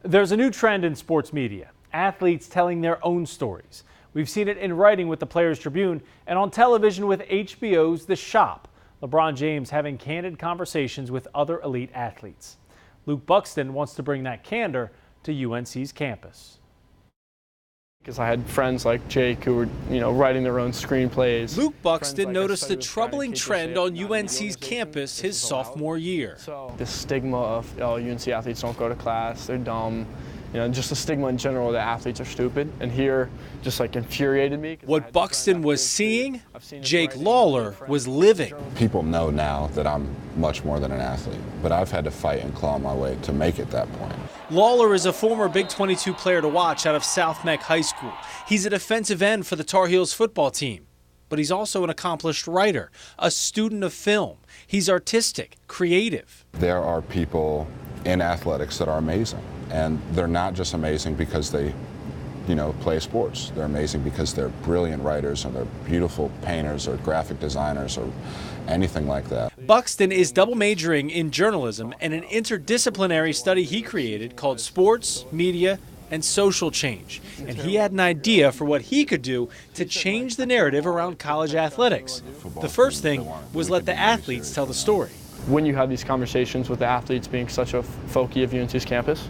There's a new trend in sports media, athletes telling their own stories. We've seen it in writing with the Players Tribune and on television with HBO's The Shop. LeBron James having candid conversations with other elite athletes. Luke Buxton wants to bring that candor to UNC's campus. Because I had friends like Jake who were, writing their own screenplays. Luke Buxton noticed a troubling trend on UNC's campus his sophomore year. The stigma of, UNC athletes don't go to class, they're dumb. Just the stigma in general that athletes are stupid. And here just infuriated me. What Buxton was seeing, Jake Lawler was living. People know now that I'm much more than an athlete, but I've had to fight and claw my way to make it that point. Lawler is a former Big 22 player to watch out of South Meck High School. He's a defensive end for the Tar Heels football team. But he's also an accomplished writer, a student of film. He's artistic, creative. There are people in athletics that are amazing. And they're not just amazing because they, play sports. They're amazing because they're brilliant writers and they're beautiful painters or graphic designers or anything like that. Buxton is double majoring in journalism and an interdisciplinary study he created called Sports, Media, and Social Change. And he had an idea for what he could do to change the narrative around college athletics. The first thing was let the athletes tell the story. When you have these conversations with the athletes being such a focus of UNC's campus,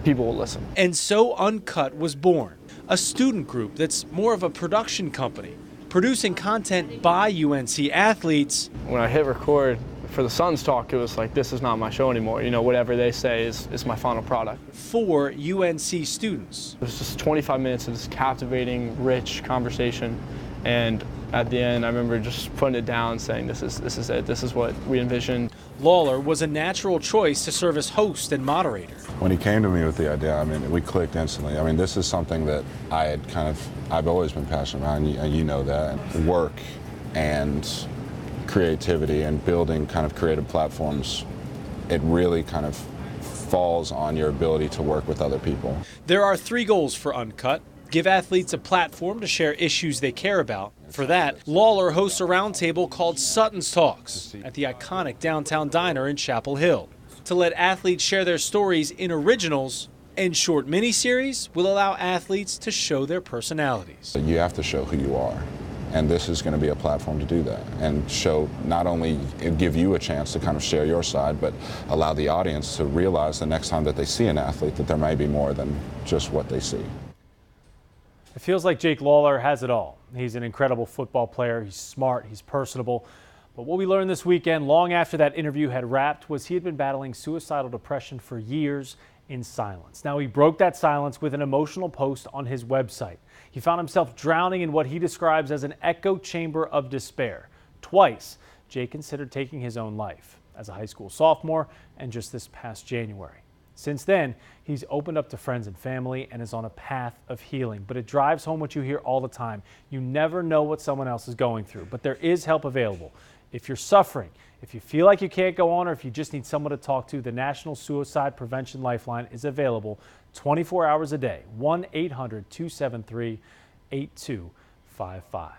people will listen. And so UNCUT was born, a student group that's more of a production company, producing content by UNC athletes. When I hit record for the Suns talk, it was like, this is not my show anymore. Whatever they say is my final product. For UNC students. It was just 25 minutes of this captivating, rich conversation. And at the end, I remember just putting it down, saying, this is it. This is what we envisioned. Lawler was a natural choice to serve as host and moderator. When he came to me with the idea, we clicked instantly. This is something that I've always been passionate about, and you know that. Work and creativity and building creative platforms, it really falls on your ability to work with other people. There are 3 goals for UNCUT. Give athletes a platform to share issues they care about. For that, Lawler hosts a roundtable called Sutton's Talks at the iconic downtown diner in Chapel Hill. To let athletes share their stories in originals and short miniseries will allow athletes to show their personalities. You have to show who you are, and this is going to be a platform to do that and show, not only give you a chance to share your side, but allow the audience to realize the next time that they see an athlete that there may be more than just what they see. It feels like Jake Lawler has it all. He's an incredible football player. He's smart. He's personable. But what we learned this weekend, long after that interview had wrapped, was he had been battling suicidal depression for years in silence. Now he broke that silence with an emotional post on his website. He found himself drowning in what he describes as an echo chamber of despair. Twice, Jake considered taking his own life, as a high school sophomore and just this past January. Since then, he's opened up to friends and family and is on a path of healing. But it drives home what you hear all the time. You never know what someone else is going through, but there is help available. If you're suffering, if you feel like you can't go on, or if you just need someone to talk to, the National Suicide Prevention Lifeline is available 24 hours a day, 1-800-273-8255.